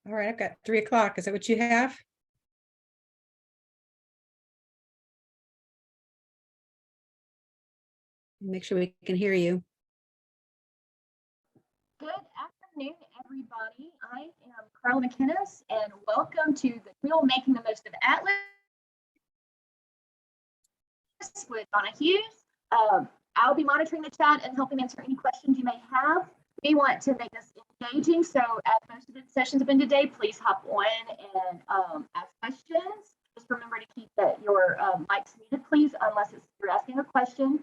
All right, I've got 3 o'clock. Is that what you have? Make sure we can hear you. Good afternoon, everybody. I am Karla McInnis, and welcome to the Real Making the Most of Atlas with Donna Hughes. I'll be monitoring the chat and helping answer any questions you may have. We want to make this engaging, so as most of the sessions have been today, please hop on and ask questions. Just remember to keep your mics muted, please, unless you're asking a question.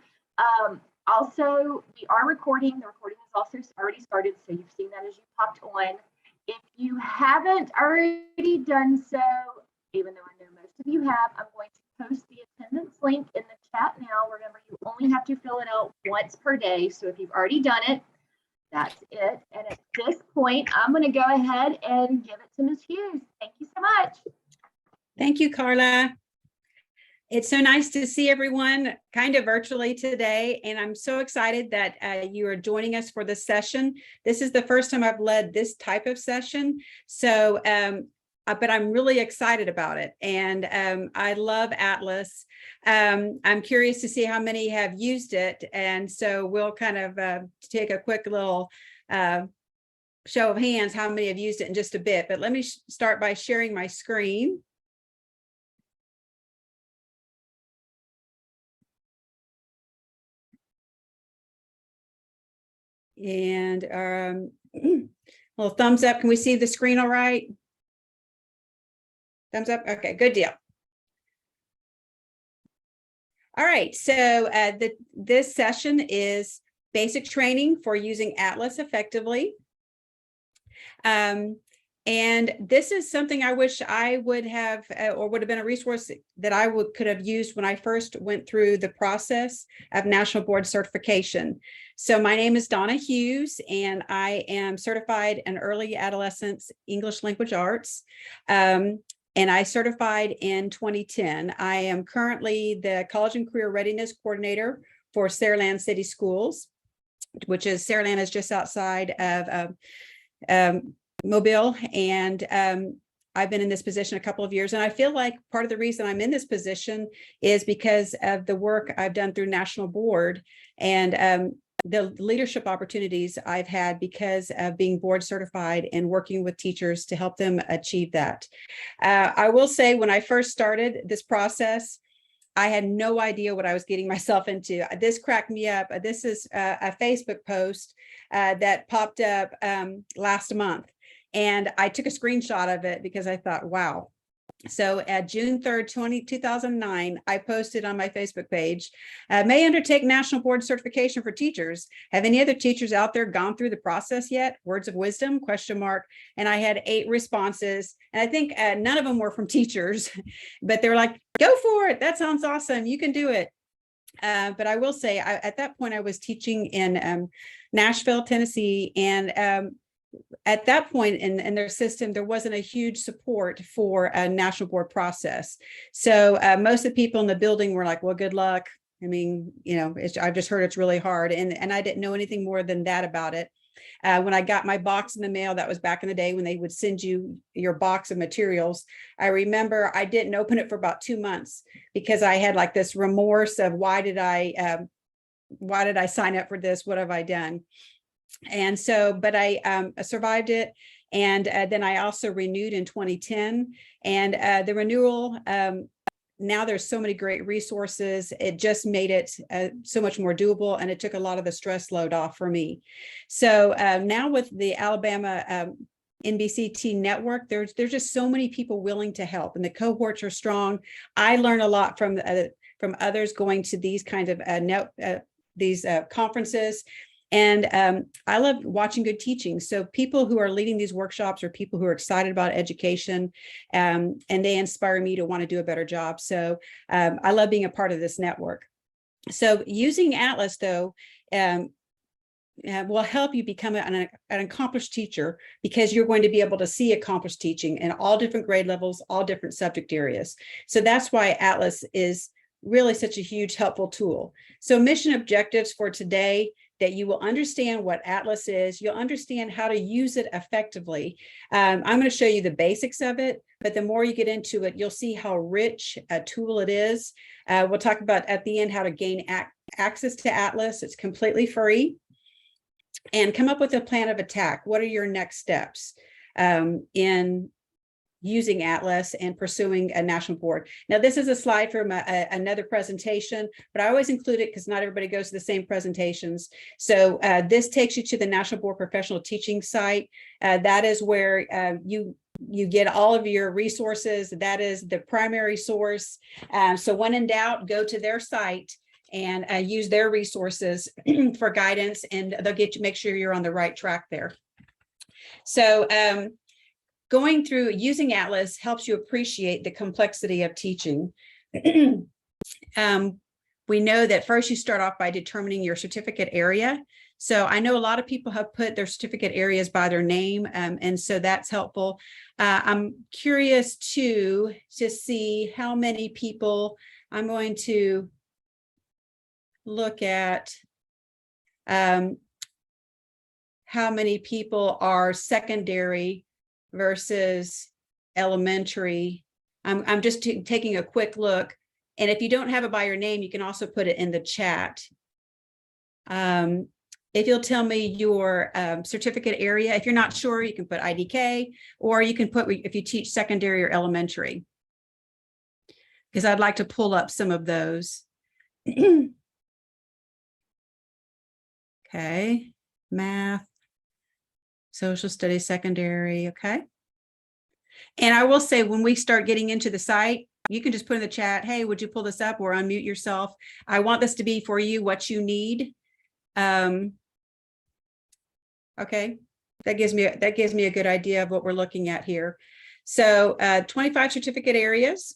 Also, we are recording. The recording is also already started, so you've seen that as you popped on. If you haven't already done so, even though I know most of you have, I'm going to post the attendance link in the chat now. Remember, you only have to fill it out once per day, so if you've already done it, that's it. And at this point, I'm going to go ahead and give it to Ms. Hughes. Thank you so much. Thank you, Karla. It's so nice to see everyone kind of virtually today, and I'm so excited that you are joining us for this session. This is the first time I've led this type of session, so but I'm really excited about it, and I love Atlas. I'm curious to see how many have used it, and so we'll kind of take a quick little show of hands how many have used it in just a bit, but let me start by sharing my screen. And little thumbs up. Can we see the screen all right? Thumbs up. Okay, good deal. All right, so this session is basic training for using Atlas effectively. And this is something I wish I would have or would have been a resource that I could have used when I first went through the process of National Board certification. So my name is Donna Hughes, and I am certified in early adolescence English language arts. And I certified in 2010. I am currently the College and Career Readiness Coordinator for Saraland City Schools, which is Saraland is just outside of Mobile, and I've been in this position a couple of years, and I feel like part of the reason I'm in this position is because of the work I've done through National Board and the leadership opportunities I've had because of being board certified and working with teachers to help them achieve that. I will say when I first started this process, I had no idea what I was getting myself into. This cracked me up. This is a Facebook post that popped up last month. And I took a screenshot of it because I thought, wow. So at June 3rd, 2009, I posted on my Facebook page, may undertake National Board certification for teachers. Have any other teachers out there gone through the process yet? Words of wisdom, ? And I had 8 responses. And I think none of them were from teachers, but they were like, go for it. That sounds awesome. You can do it. But I will say at that point, I was teaching in Nashville, Tennessee, and at that point in their system, there wasn't a huge support for a National Board process. So most of the people in the building were like, well, good luck. I mean, you know, I've just heard it's really hard. And I didn't know anything more than that about it. When I got my box in the mail, that was back in the day when they would send you your box of materials. I remember I didn't open it for about 2 months because I had like this remorse of why did I sign up for this? What have I done? And so, but I survived it. And then I also renewed in 2010. And the renewal, now there's so many great resources. It just made it so much more doable. And it took a lot of the stress load off for me. So now with the Alabama NBCT network, there's just so many people willing to help, and the cohorts are strong. I learn a lot from others going to these kinds of conferences. And I love watching good teaching. So people who are leading these workshops are people who are excited about education, and they inspire me to want to do a better job. So I love being a part of this network. So using Atlas, though, will help you become an accomplished teacher, because you're going to be able to see accomplished teaching in all different grade levels, all different subject areas. So that's why Atlas is really such a huge helpful tool. So mission objectives for today that you will understand what Atlas is. You'll understand how to use it effectively. I'm going to show you the basics of it, but the more you get into it, you'll see how rich a tool it is. We'll talk about at the end how to gain access to Atlas. It's completely free. And come up with a plan of attack. What are your next steps in using Atlas and pursuing a national board? Now, this is a slide from another presentation, but I always include it because not everybody goes to the same presentations. So this takes you to the National Board Professional Teaching site. That is where you get all of your resources. That is the primary source. So when in doubt, go to their site and use their resources for guidance, and they'll make sure you're on the right track there. So going through using Atlas helps you appreciate the complexity of teaching. We know that first you start off by determining your certificate area. So I know a lot of people have put their certificate areas by their name, and so that's helpful. I'm curious to see how many people. I'm going to look at how many people are secondary versus elementary. I'm just taking a quick look. And if you don't have it by your name, you can also put it in the chat. If you'll tell me your certificate area, if you're not sure, you can put IDK, or you can put if you teach secondary or elementary, because I'd like to pull up some of those. Okay, math, social studies, secondary, okay. And I will say, when we start getting into the site, you can just put in the chat, hey, would you pull this up, or unmute yourself? I want this to be for you what you need. Okay, that gives me a good idea of what we're looking at here. So 25 certificate areas.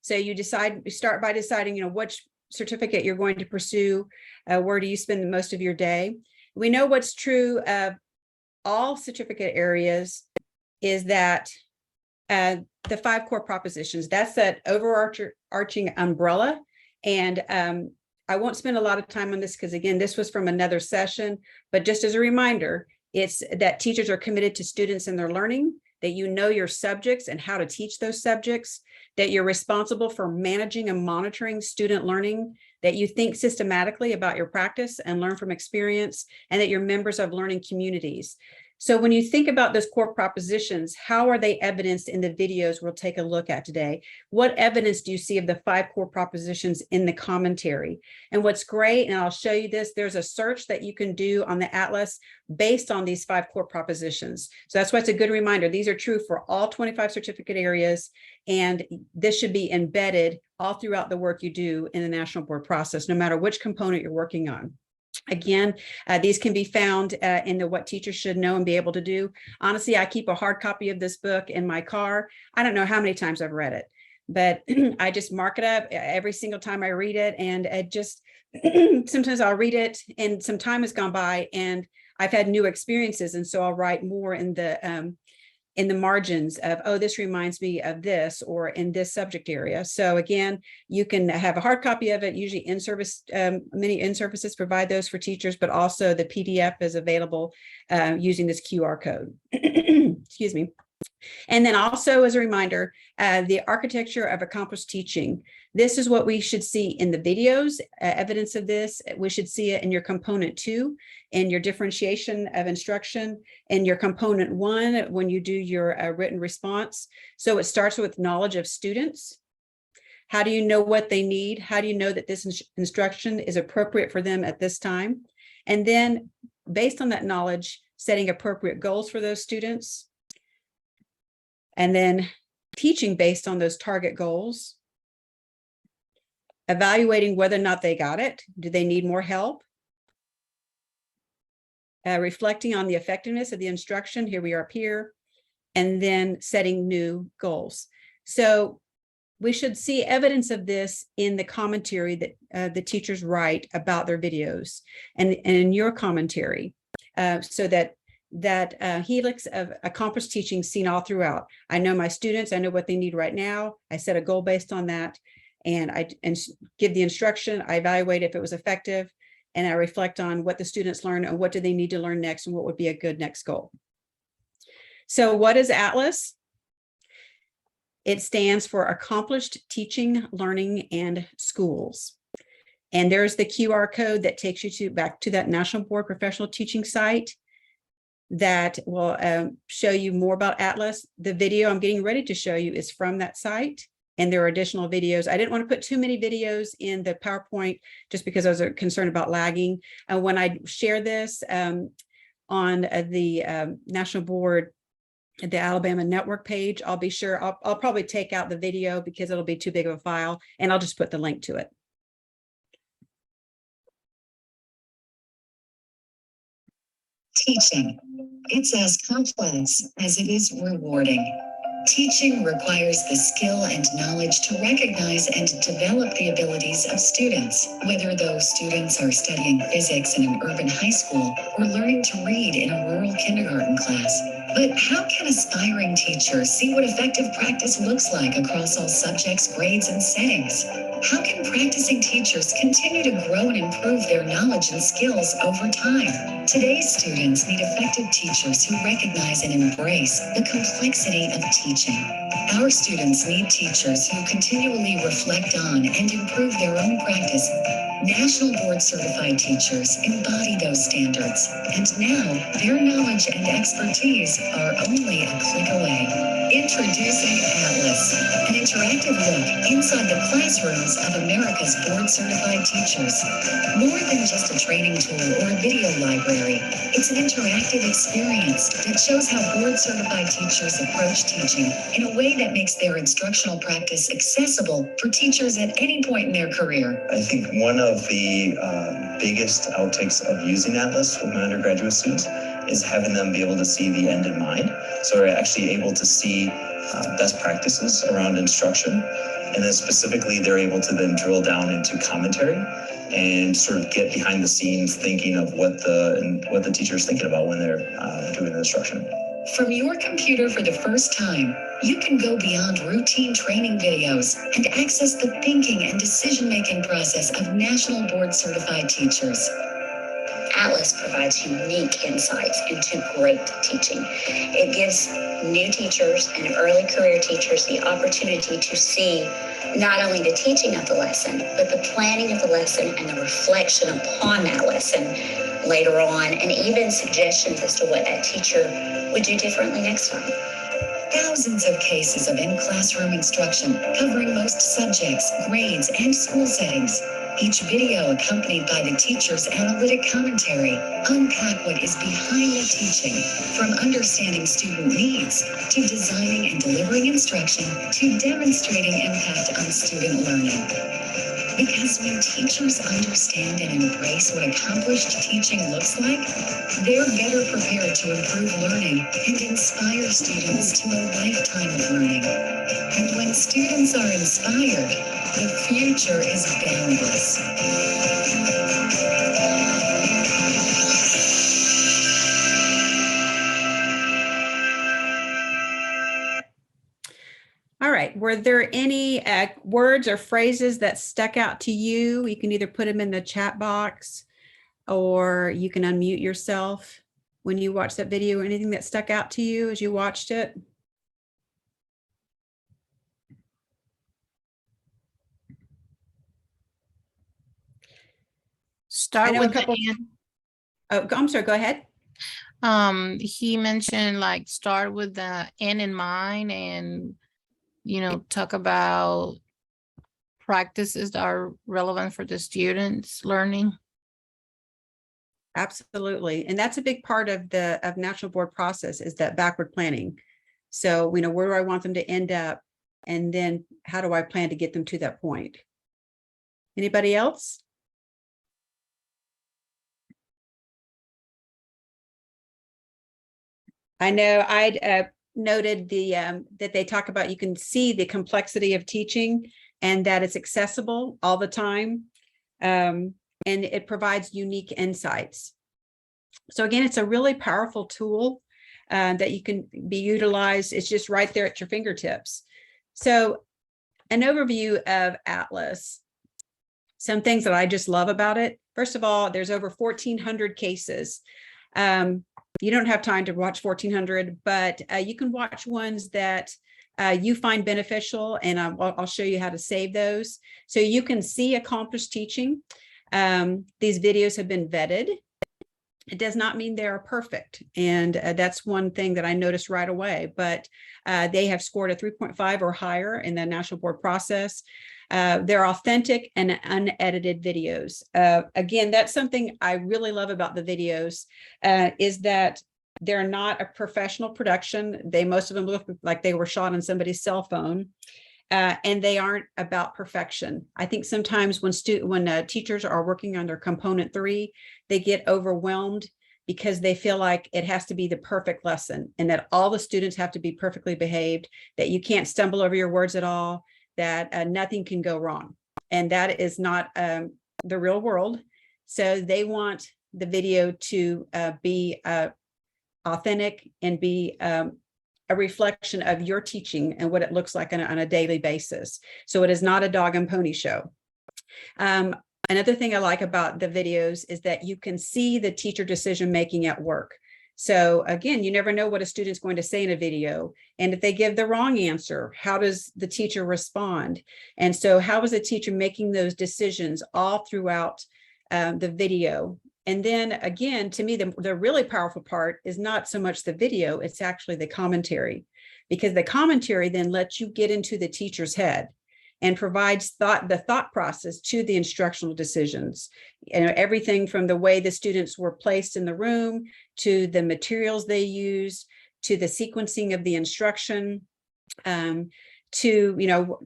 So you start by deciding, which certificate you're going to pursue. Where do you spend most of your day? We know what's true of all certificate areas is that the 5 core propositions, that's that overarching umbrella. And I won't spend a lot of time on this because, again, this was from another session, but just as a reminder, it's that teachers are committed to students and their learning, that you know your subjects and how to teach those subjects, that you're responsible for managing and monitoring student learning, that you think systematically about your practice and learn from experience, and that you're members of learning communities. So when you think about those core propositions, how are they evidenced in the videos we'll take a look at today? What evidence do you see of the 5 core propositions in the commentary? And what's great, and I'll show you this, there's a search that you can do on the Atlas based on these 5 core propositions. So that's why it's a good reminder. These are true for all 25 certificate areas, and this should be embedded all throughout the work you do in the national board process, no matter which component you're working on. Again, these can be found in the What Teachers Should Know and Be Able to Do. Honestly, I keep a hard copy of this book in my car. I don't know how many times I've read it, but I just mark it up every single time I read it. And it just, sometimes I'll read it and some time has gone by and I've had new experiences. And so I'll write more in the margins of, oh, this reminds me of this, or in this subject area. So again, you can have a hard copy of it. Usually in-service, many in-services provide those for teachers, but also the PDF is available using this QR code. Excuse me. And then also, as a reminder, the architecture of accomplished teaching. This is what we should see in the videos, evidence of this. We should see it in your component 2, in your differentiation of instruction, in your component 1, when you do your written response. So it starts with knowledge of students. How do you know what they need? How do you know that this instruction is appropriate for them at this time? And then based on that knowledge, setting appropriate goals for those students. And then teaching based on those target goals, evaluating whether or not they got it. Do they need more help? Reflecting on the effectiveness of the instruction. Here we are up here. And then setting new goals. So we should see evidence of this in the commentary that the teachers write about their videos and in your commentary, so that helix of accomplished teaching seen all throughout. I know my students, I know what they need right now. I set a goal based on that, and I give the instruction. I evaluate if it was effective, and I reflect on what the students learn and what do they need to learn next and what would be a good next goal. So what is ALSDE? It stands for Accomplished Teaching, Learning, and Schools. And there's the QR code that takes you back to that National Board Professional Teaching site that will show you more about ALSDE. The video I'm getting ready to show you is from that site, and there are additional videos. I didn't want to put too many videos in the PowerPoint just because I was concerned about lagging. When I share this on the National Board, the Alabama Network page, I'll be sure, I'll probably take out the video because it'll be too big of a file, and I'll just put the link to it. Teaching. It's as complex as it is rewarding. Teaching requires the skill and knowledge to recognize and develop the abilities of students, whether those students are studying physics in an urban high school or learning to read in a rural kindergarten class. But how can aspiring teachers see what effective practice looks like across all subjects, grades, and settings? How can practicing teachers continue to grow and improve their knowledge and skills over time? Today's students need effective teachers who recognize and embrace the complexity of teaching. Our students need teachers who continually reflect on and improve their own practice. National Board Certified teachers embody those standards, and now their knowledge and expertise are only a click away. Introducing ALSDE, an interactive look inside the classrooms of America's Board Certified teachers. More than just a training tool or a video library, it's an interactive experience that shows how Board Certified teachers approach teaching in a way that makes their instructional practice accessible for teachers at any point in their career. I think one of the biggest outtakes of using ALSDE with my undergraduate students is having them be able to see the end in mind. So we're actually able to see best practices around instruction. And then specifically, they're able to then drill down into commentary and sort of get behind the scenes thinking of what the teacher is thinking about when they're doing the instruction. From your computer for the first time, you can go beyond routine training videos and access the thinking and decision-making process of National Board Certified teachers. ALSDE provides unique insights into great teaching. It gives new teachers and early career teachers the opportunity to see not only the teaching of the lesson, but the planning of the lesson and the reflection upon that lesson later on, and even suggestions as to what that teacher would do differently next time. Thousands of cases of in-classroom instruction covering most subjects, grades, and school settings. Each video accompanied by the teacher's analytic commentary unpack what is behind the teaching, from understanding student needs to designing and delivering instruction to demonstrating impact on student learning. Because when teachers understand and embrace what accomplished teaching looks like, they're better prepared to improve learning and inspire students to a lifetime of learning. And when students are inspired, the future is boundless. All right, were there any words or phrases that stuck out to you? You can either put them in the chat box or you can unmute yourself when you watch that video. Anything that stuck out to you as you watched it? Start with the end. Oh, I'm sorry, go ahead. He mentioned like start with the end in mind and talk about practices that are relevant for the students' learning. Absolutely. And that's a big part of the National Board process is that backward planning. So, where do I want them to end up? And then how do I plan to get them to that point? Anybody else? I know I'd noted that they talk about you can see the complexity of teaching and that it's accessible all the time. And it provides unique insights. So again, it's a really powerful tool that you can be utilized. It's just right there at your fingertips. So an overview of ALSDE. Some things that I just love about it. First of all, there's over 1,400 cases. You don't have time to watch 1,400, but you can watch ones that you find beneficial, and I'll show you how to save those. So you can see accomplished teaching. These videos have been vetted. It does not mean they are perfect. And that's one thing that I noticed right away, but they have scored a 3.5 or higher in the national board process. They're authentic and unedited videos. Again, that's something I really love about the videos, is that they're not a professional production. Most of them look like they were shot on somebody's cell phone. And they aren't about perfection. I think sometimes when teachers are working on their component 3, they get overwhelmed because they feel like it has to be the perfect lesson and that all the students have to be perfectly behaved, that you can't stumble over your words at all, that nothing can go wrong. And that is not the real world. So they want the video to be authentic and be a reflection of your teaching and what it looks like on a daily basis. So it is not a dog and pony show. Another thing I like about the videos is that you can see the teacher decision-making at work. So again, you never know what a student's going to say in a video. And if they give the wrong answer, how does the teacher respond? And so how is the teacher making those decisions all throughout the video? And then again, to me, the really powerful part is not so much the video, it's actually the commentary, because the commentary then lets you get into the teacher's head and provides the thought process to the instructional decisions. Everything from the way the students were placed in the room, to the materials they used, to the sequencing of the instruction, to,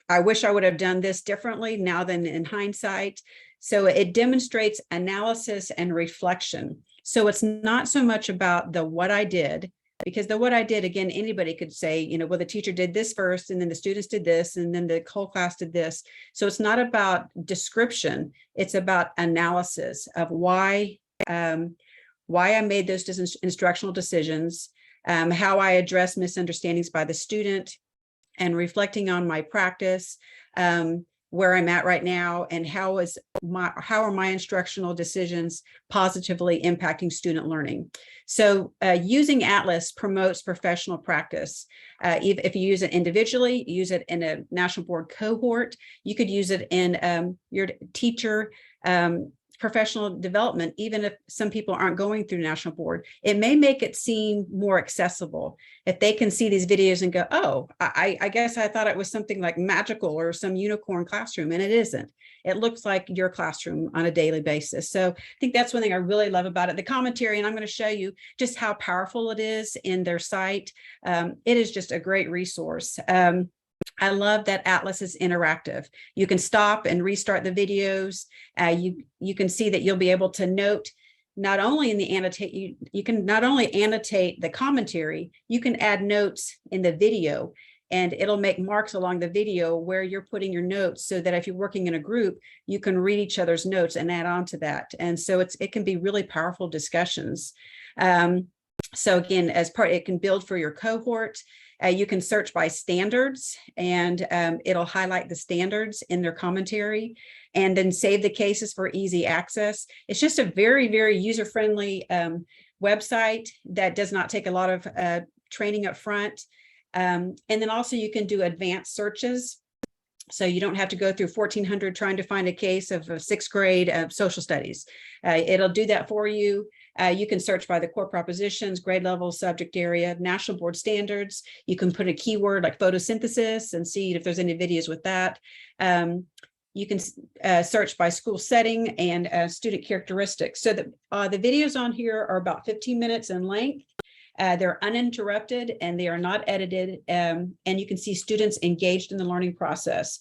I wish I would have done this differently now than in hindsight. So it demonstrates analysis and reflection. So it's not so much about the what I did, because the what I did, again, anybody could say, well, the teacher did this first, and then the students did this, and then the whole class did this. So it's not about description. It's about analysis of why I made those instructional decisions, how I address misunderstandings by the student, and reflecting on my practice, where I'm at right now, and how are my instructional decisions positively impacting student learning. So using Atlas promotes professional practice. If you use it individually, use it in a national board cohort, you could use it in your teacher professional development, even if some people aren't going through national board. It may make it seem more accessible if they can see these videos and go, oh, I guess I thought it was something like magical or some unicorn classroom, and it isn't. It looks like your classroom on a daily basis. So I think that's one thing I really love about it. The commentary, and I'm going to show you just how powerful it is in their site. It is just a great resource. I love that Atlas is interactive. You can stop and restart the videos. You can see that you'll be able to note not only in the annotate, you can not only annotate the commentary, you can add notes in the video, and it'll make marks along the video where you're putting your notes, so that if you're working in a group, you can read each other's notes and add on to that. And so it can be really powerful discussions. So again, it can build for your cohort. You can search by standards, and it'll highlight the standards in their commentary, and then save the cases for easy access. It's just a very, very user-friendly website that does not take a lot of training up front. And then also you can do advanced searches. So you don't have to go through 1,400 trying to find a case of a 6th grade social studies. It'll do that for you. You can search by the core propositions, grade level, subject area, national board standards. You can put a keyword like photosynthesis and see if there's any videos with that. You can search by school setting and student characteristics. So the videos on here are about 15 minutes in length. They're uninterrupted and they are not edited, and you can see students engaged in the learning process.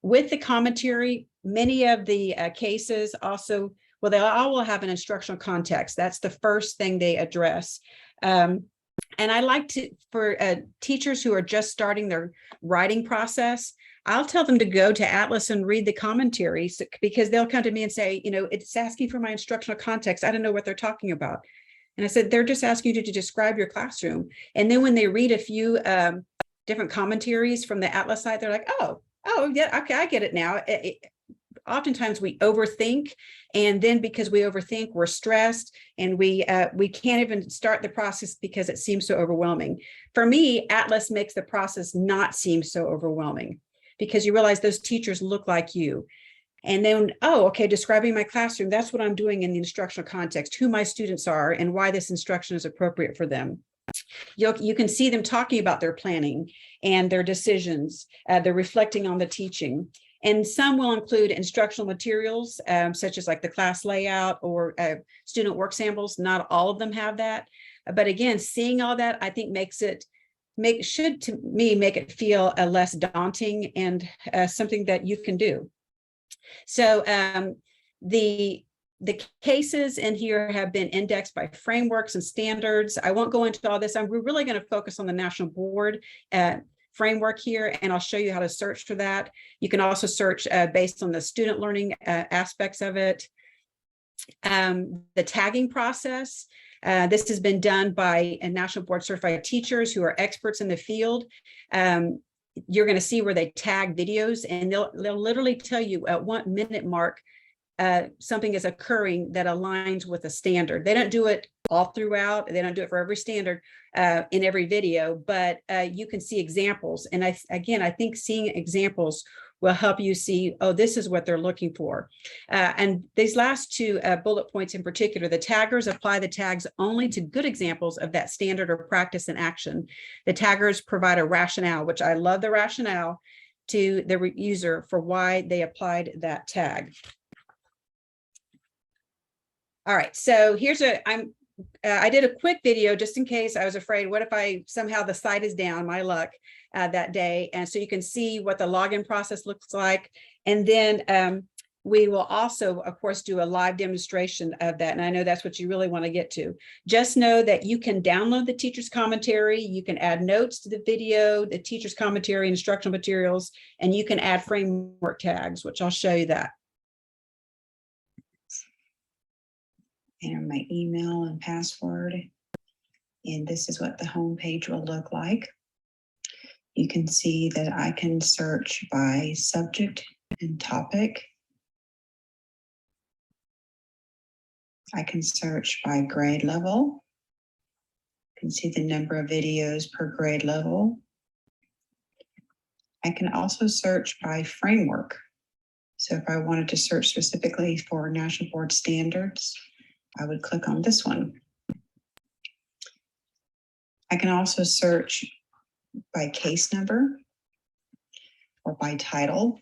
With the commentary, many of the cases also, well, they all will have an instructional context. That's the first thing they address. And I like to, for teachers who are just starting their writing process, I'll tell them to go to Atlas and read the commentaries, because they'll come to me and say, it's asking for my instructional context. I don't know what they're talking about. And I said, they're just asking you to describe your classroom. And then when they read a few different commentaries from the Atlas site, they're like, oh, yeah, okay, I get it now. oftentimes we overthink, and then because we overthink, we're stressed, and we can't even start the process because it seems so overwhelming. For me, Atlas makes the process not seem so overwhelming, because you realize those teachers look like you. And then, oh, okay, describing my classroom, that's what I'm doing in the instructional context, who my students are and why this instruction is appropriate for them. You can see them talking about their planning and their decisions. They're reflecting on the teaching. And some will include instructional materials, such as like the class layout or student work samples. Not all of them have that. But again, seeing all that, I think should to me make it feel less daunting and something that you can do. So the cases in here have been indexed by frameworks and standards. I won't go into all this. We're really going to focus on the National Board framework here, and I'll show you how to search for that. You can also search based on the student learning aspects of it. The tagging process. This has been done by National Board Certified teachers who are experts in the field. You're going to see where they tag videos, and they'll literally tell you at 1 minute mark something is occurring that aligns with a standard. They don't do it all throughout. They don't do it for every standard in every video, but you can see examples. And I think seeing examples will help you see, oh, this is what they're looking for. And these last two bullet points in particular, the taggers apply the tags only to good examples of that standard or practice in action. The taggers provide a rationale, which I love the rationale, to the user for why they applied that tag. All right, so here's I did a quick video just in case. I was afraid, what if I somehow the site is down, my luck, that day. And so you can see what the login process looks like. And then we will also, of course, do a live demonstration of that. And I know that's what you really want to get to. Just know that you can download the teacher's commentary. You can add notes to the video, the teacher's commentary, instructional materials, and you can add framework tags, which I'll show you that. Enter my email and password, and this is what the home page will look like. You can see that I can search by subject and topic. I can search by grade level. You can see the number of videos per grade level. I can also search by framework. So if I wanted to search specifically for National Board standards, I would click on this one. I can also search by case number or by title.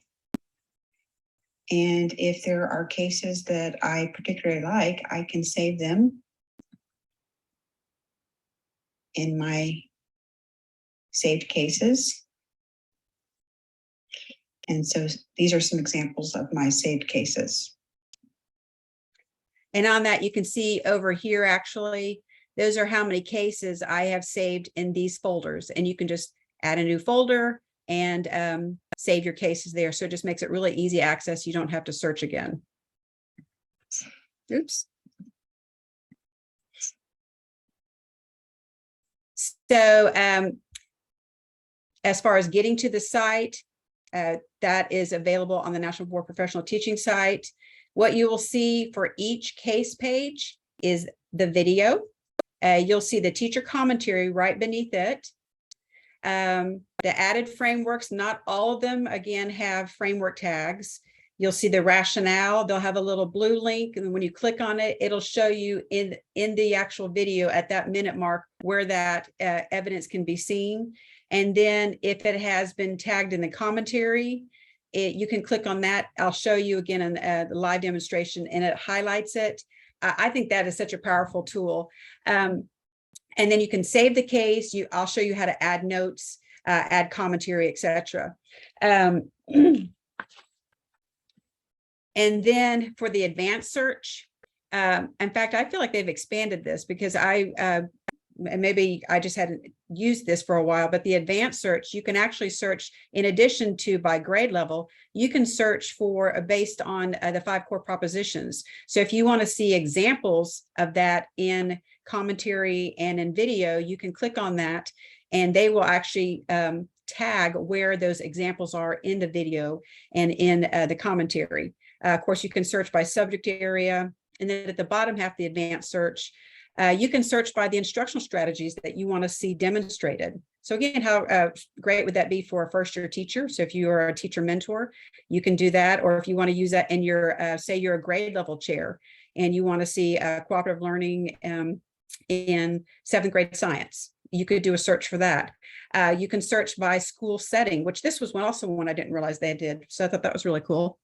And if there are cases that I particularly like, I can save them in my saved cases. And so these are some examples of my saved cases. And on that, you can see over here, actually, those are how many cases I have saved in these folders. And you can just add a new folder and save your cases there. So it just makes it really easy access. You don't have to search again. Oops. So as far as getting to the site, that is available on the National Board Professional Teaching site. What you will see for each case page is the video. You'll see the teacher commentary right beneath it. The added frameworks, not all of them, again, have framework tags. You'll see the rationale. They'll have a little blue link, and when you click on it, it'll show you in the actual video at that minute mark where that evidence can be seen. And then if it has been tagged in the commentary, you can click on that. I'll show you again in the live demonstration, and it highlights it. I think that is such a powerful tool. And then you can save the case. I'll show you how to add notes, add commentary, etc. And then for the advanced search, in fact, I feel like they've expanded this because maybe I just hadn't used this for a while, but the advanced search, you can actually search in addition to by grade level, you can search for based on the 5 core propositions. So if you want to see examples of that in commentary and in video, you can click on that, and they will actually tag where those examples are in the video and in the commentary. Of course, you can search by subject area. And then at the bottom half, the advanced search, you can search by the instructional strategies that you want to see demonstrated. So again, how great would that be for a first-year teacher? So if you are a teacher mentor, you can do that. Or if you want to use that in your, say you're a grade level chair and you want to see cooperative learning in 7th grade science, you could do a search for that. You can search by school setting, which this was also one I didn't realize they did. So I thought that was really cool.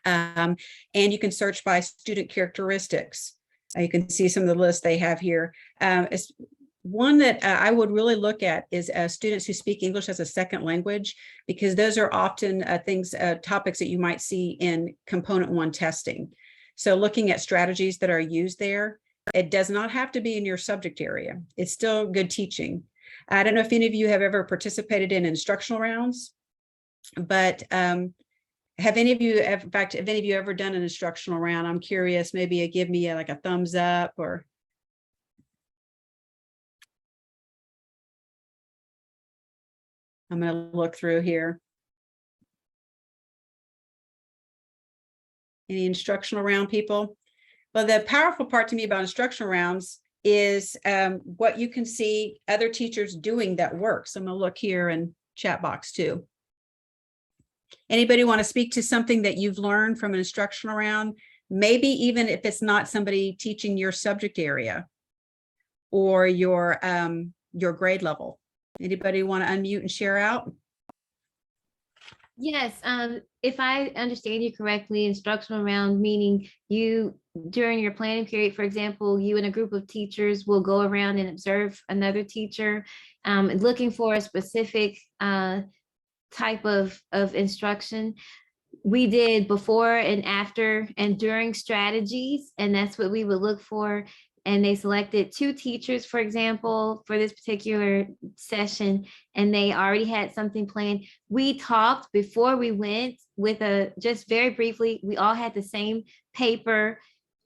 And you can search by student characteristics. You can see some of the lists they have here. One that I would really look at is students who speak English as a second language, because those are often topics that you might see in component 1 testing. So looking at strategies that are used there, it does not have to be in your subject area. It's still good teaching. I don't know if any of you have ever participated in instructional rounds, but have any of you, in fact, have any of you ever done an instructional round? I'm curious, maybe give me like a thumbs up or. I'm going to look through here. Any instructional round people? Well, the powerful part to me about instructional rounds is what you can see other teachers doing that works. I'm going to look here in chat box too. Anybody want to speak to something that you've learned from an instructional round? Maybe even if it's not somebody teaching your subject area or your grade level. Anybody want to unmute and share out? Yes, if I understand you correctly, instructional round meaning you, during your planning period, for example, you and a group of teachers will go around and observe another teacher, looking for a specific type of instruction. We did before and after and during strategies, and that's what we would look for. And they selected 2 teachers, for example, for this particular session, and they already had something planned. We talked before we went with just very briefly, we all had the same paper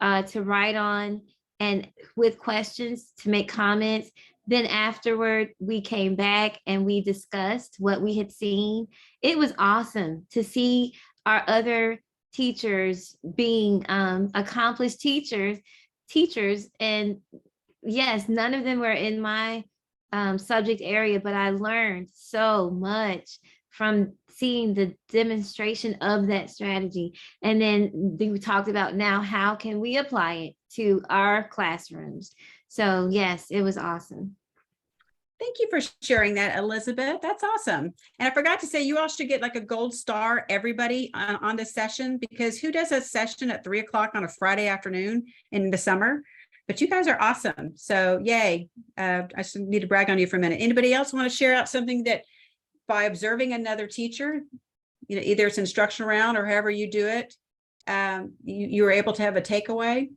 to write on and with questions to make comments. Then afterward, we came back and we discussed what we had seen. It was awesome to see our other teachers being accomplished teachers, and yes, none of them were in my subject area, but I learned so much from seeing the demonstration of that strategy. And then we talked about now, how can we apply it to our classrooms? So yes, it was awesome. Thank you for sharing that, Elizabeth. That's awesome. And I forgot to say, you all should get like a gold star, everybody on this session, because who does a session at 3 o'clock on a Friday afternoon in the summer? But you guys are awesome. So yay. I just need to brag on you for a minute. Anybody else want to share out something that by observing another teacher, you know, either it's instructional round or however you do it, you were able to have a takeaway?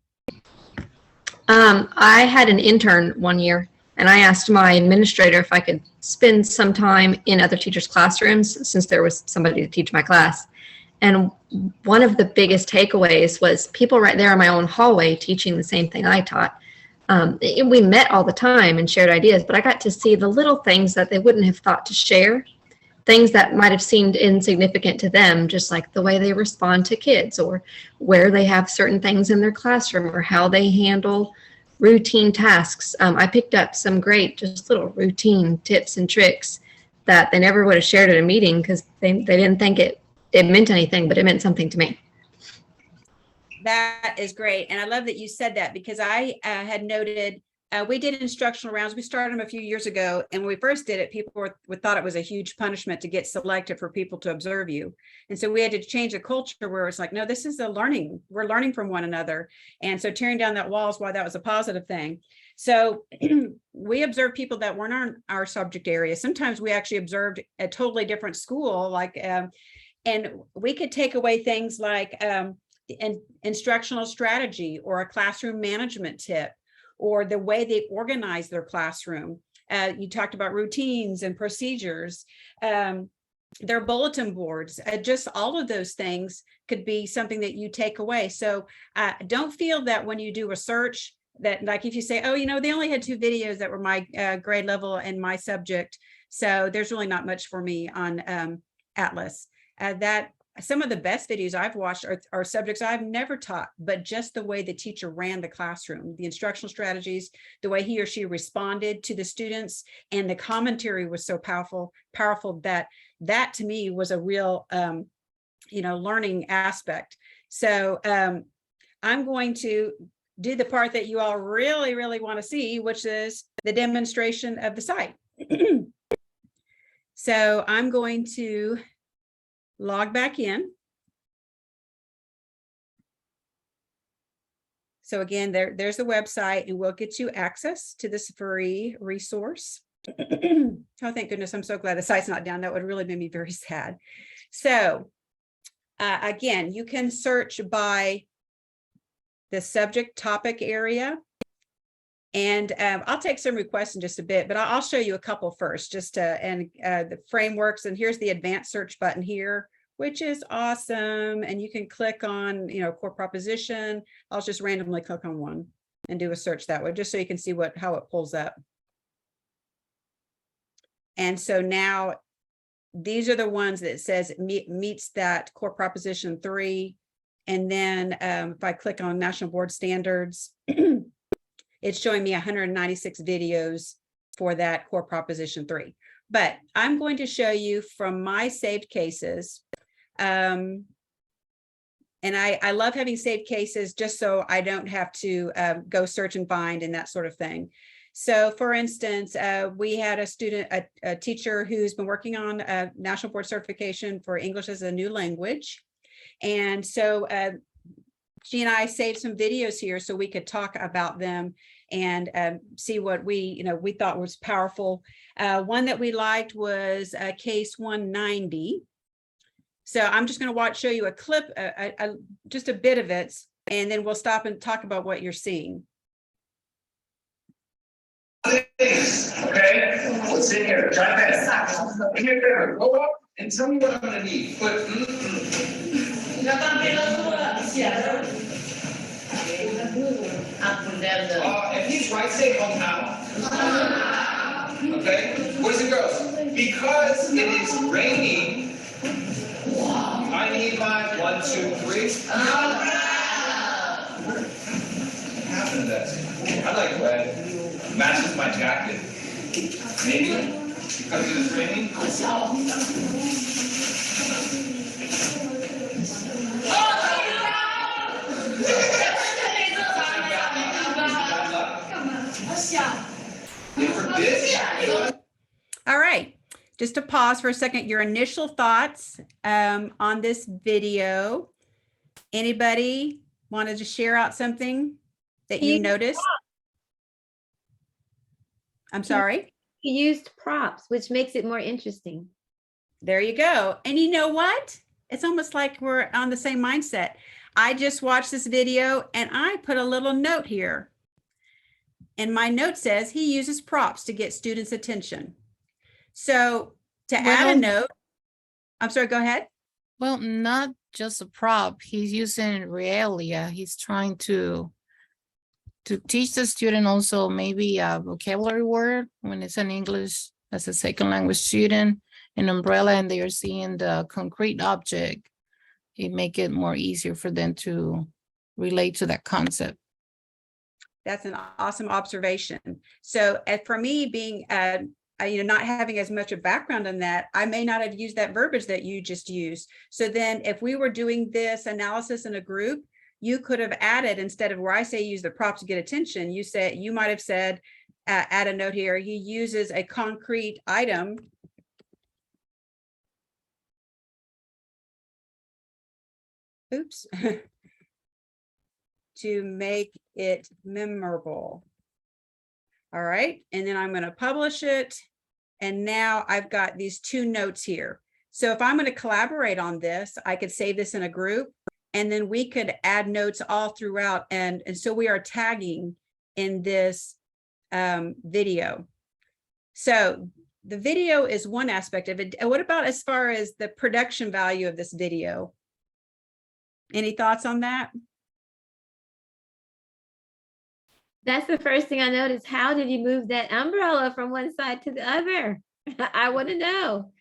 I had an intern one year, and I asked my administrator if I could spend some time in other teachers' classrooms since there was somebody to teach my class. And one of the biggest takeaways was people right there in my own hallway teaching the same thing I taught. We met all the time and shared ideas, but I got to see the little things that they wouldn't have thought to share, things that might have seemed insignificant to them, just like the way they respond to kids or where they have certain things in their classroom or how they handle routine tasks. I picked up some great, just little routine tips and tricks that they never would have shared at a meeting because they didn't think it meant anything, but it meant something to me. That is great. And I love that you said that, because I had noted, we did instructional rounds. We started them a few years ago. And when we first did it, people thought it was a huge punishment to get selected for people to observe you. And so we had to change the culture where it's like, no, this is a learning. We're learning from one another. And so tearing down that wall is why that was a positive thing. So we observed people that weren't on our subject area. Sometimes we actually observed a totally different school, like, and we could take away things like an instructional strategy or a classroom management tip, or the way they organize their classroom. You talked about routines and procedures, their bulletin boards, just all of those things could be something that you take away. So don't feel that when you do a search that, like if you say, oh, you know, they only had 2 videos that were my grade level and my subject, So there's really not much for me on Atlas. That some of the best videos I've watched are subjects I've never taught, but just the way the teacher ran the classroom, the instructional strategies, the way he or she responded to the students, and the commentary was so powerful that to me was a real, learning aspect. So I'm going to do the part that you all really, really want to see, which is the demonstration of the site. So I'm going to log back in. So again, there's the website, and we'll get you access to this free resource. Oh, thank goodness. I'm so glad the site's not down. That would really make me very sad. So again, you can search by the subject topic area. And I'll take some requests in just a bit, but I'll show you a couple first, just the frameworks. And here's the advanced search button here, which is awesome. And you can click on, core proposition. I'll just randomly click on one and do a search that way, just so you can see how it pulls up. And so now these are the ones that says meets that core proposition 3. And then if I click on National Board Standards, it's showing me 196 videos for that core proposition 3. But I'm going to show you from my saved cases. And I love having saved cases just so I don't have to go search and find and that sort of thing. So for instance, we had a teacher who's been working on a National Board Certification for English as a New Language. And so she and I saved some videos here so we could talk about them and see what we thought was powerful. One that we liked was case 190. So I'm just going to show you a clip, just a bit of it, and then we'll stop and talk about what you're seeing. Okay, let's sit here. Try that. Do me a favor. Go up and tell me what I'm going to need. But if he's right, say hometown. Okay, boys and girls, because it is raining, I need my 1, 2, 3. What happened to that? I like red. Matches my jacket. Maybe because it is raining. All right, just to pause for a second, your initial thoughts on this video. Anybody wanted to share out something that you noticed? I'm sorry? He used props, which makes it more interesting. There you go. And you know what? It's almost like we're on the same mindset. I just watched this video and I put a little note here. And my note says he uses props to get students' attention. So to add a note, I'm sorry, go ahead. Well, not just a prop. He's using realia. He's trying to teach the student also maybe a vocabulary word when it's an English as a second language student, an umbrella, and they are seeing the concrete object. It make it more easier for them to relate to that concept. That's an awesome observation. So for me being, not having as much a background on that, I may not have used that verbiage that you just used. So then if we were doing this analysis in a group, you could have added, instead of where I say use the props to get attention, you might have said, add a note here, he uses a concrete item to make it memorable. All right, and then I'm going to publish it. And now I've got these 2 notes here. So if I'm going to collaborate on this, I could save this in a group, and then we could add notes all throughout. And so we are tagging in this video. So the video is one aspect of it. What about as far as the production value of this video? Any thoughts on that? That's the first thing I noticed. How did you move that umbrella from one side to the other? I want to know.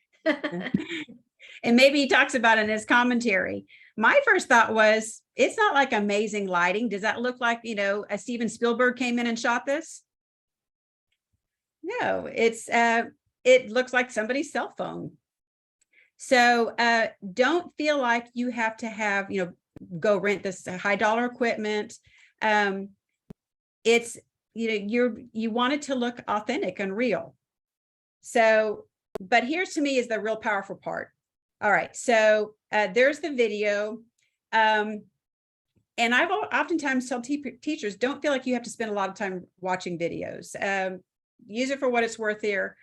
And maybe he talks about it in his commentary. My first thought was, it's not like amazing lighting. Does that look like, a Steven Spielberg came in and shot this? No, it looks like somebody's cell phone. So don't feel like you have to have, go rent this high dollar equipment. It's, you want it to look authentic and real. So, but here's to me is the real powerful part. All right, so there's the video. And I've oftentimes tell teachers, don't feel like you have to spend a lot of time watching videos. Use it for what it's worth here.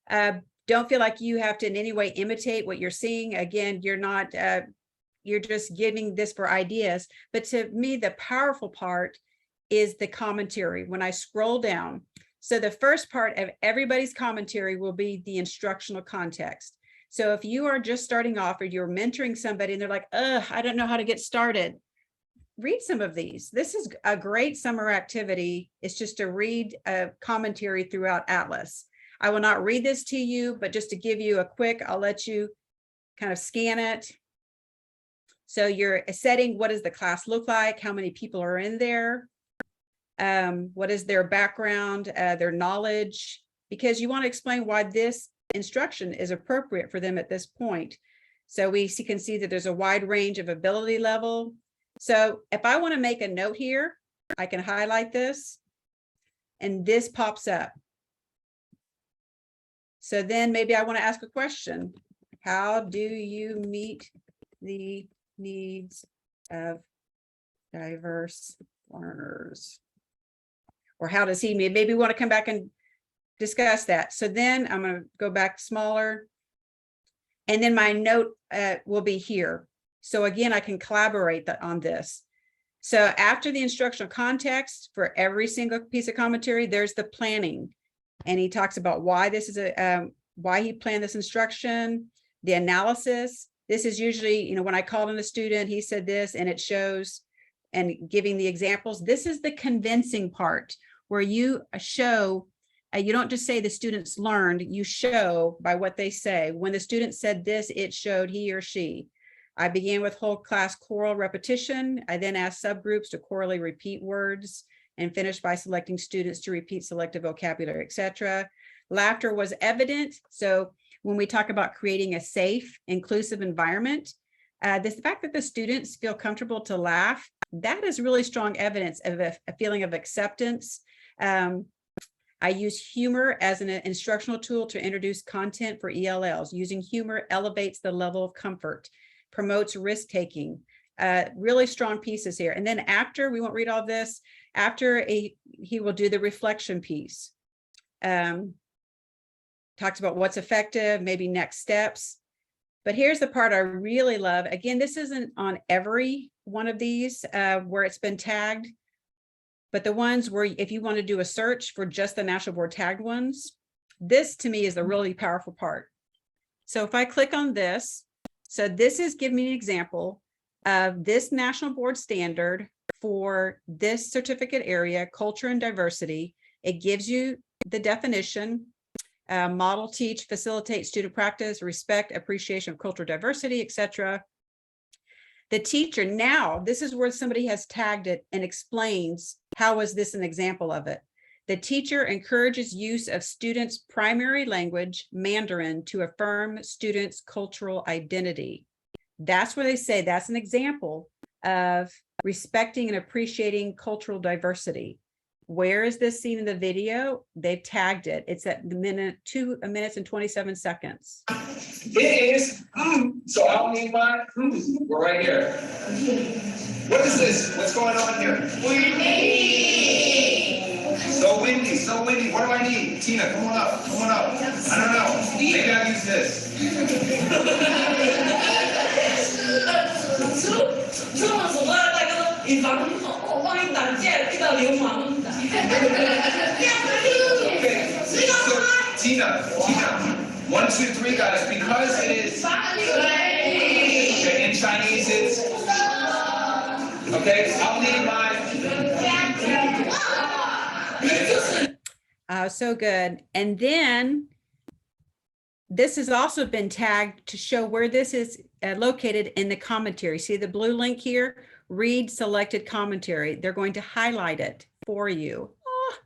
Don't feel like you have to in any way imitate what you're seeing. Again, you're not, you're just giving this for ideas. But to me, the powerful part is the commentary. When I scroll down, so the first part of everybody's commentary will be the instructional context. So if you are just starting off or you're mentoring somebody and they're like, I don't know how to get started, read some of these. This is a great summer activity. It's just to read a commentary throughout Atlas. I will not read this to you, but just to give you a quick, I'll let you kind of scan it. So you're setting, what does the class look like? How many people are in there? What is their background, their knowledge? Because you want to explain why this instruction is appropriate for them at this point. So we can see that there's a wide range of ability level. So if I want to make a note here, I can highlight this and this pops up. So then maybe I want to ask a question. How do you meet the needs of diverse learners? Or how does he meet? Maybe we want to come back and discuss that. So then I'm going to go back smaller. And then my note will be here. So again, I can collaborate on this. So after the instructional context for every single piece of commentary, there's the planning. And he talks about why this is why he planned this instruction, the analysis. This is usually, when I called in a student, he said this, and it shows, and giving the examples. This is the convincing part where you show, you don't just say the students learned, you show by what they say. When the student said this, it showed he or she. I began with whole class choral repetition. I then asked subgroups to chorally repeat words and finished by selecting students to repeat selected vocabulary, etc. Laughter was evident. So when we talk about creating a safe, inclusive environment, the fact that the students feel comfortable to laugh, that is really strong evidence of a feeling of acceptance. I use humor as an instructional tool to introduce content for ELLs. Using humor elevates the level of comfort, promotes risk-taking, really strong pieces here. And then after, we won't read all this, after he will do the reflection piece. Talks about what's effective, maybe next steps. But here's the part I really love. Again, this isn't on every one of these where it's been tagged, but the ones where if you want to do a search for just the National Board tagged ones, this to me is the really powerful part. So if I click on this, so this is giving me an example of this National Board standard for this certificate area, culture and diversity. It gives you the definition, model, teach, facilitate student practice, respect, appreciation of cultural diversity, etc. The teacher, now this is where somebody has tagged it and explains how is this an example of it. The teacher encourages use of students' primary language, Mandarin, to affirm students' cultural identity. That's where they say that's an example of respecting and appreciating cultural diversity. Where is this seen in the video? They've tagged it. It's at the 2 minutes and 27 seconds. It is, so I'll need mine, we're right here. What is this? What's going on here? Windy. So windy, so windy. What do I need? Tina, come on up, come on up. I don't know, maybe I'll use this. Okay, so Tina, 1, 2, 3 guys, because it is, okay, in Chinese it's, okay, I'll need my. So good. And then this has also been tagged to show where this is located in the commentary. See the blue link here? Read selected commentary. They're going to highlight it for you. Ah,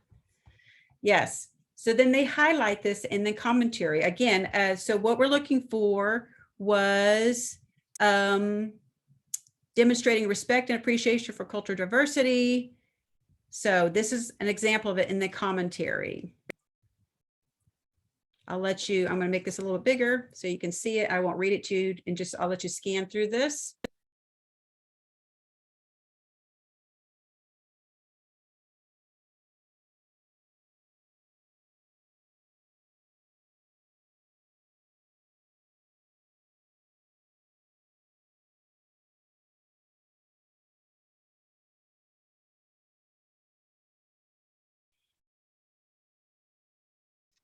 yes. So then they highlight this in the commentary. Again, so what we're looking for was demonstrating respect and appreciation for cultural diversity. So this is an example of it in the commentary. I'm going to make this a little bigger so you can see it. I won't read it to you and I'll let you scan through this.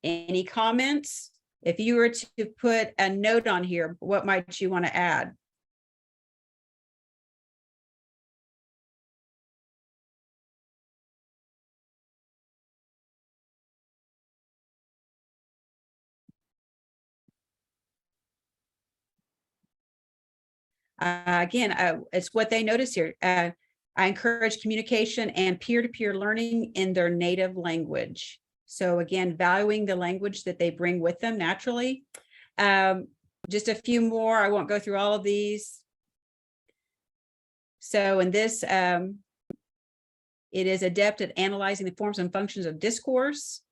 Any comments? If you were to put a note on here, what might you want to add? It's what they notice here. I encourage communication and peer-to-peer learning in their native language. So again, valuing the language that they bring with them naturally. Just a few more. I won't go through all of these. So in this, it is adept at analyzing the forms and functions of discourse.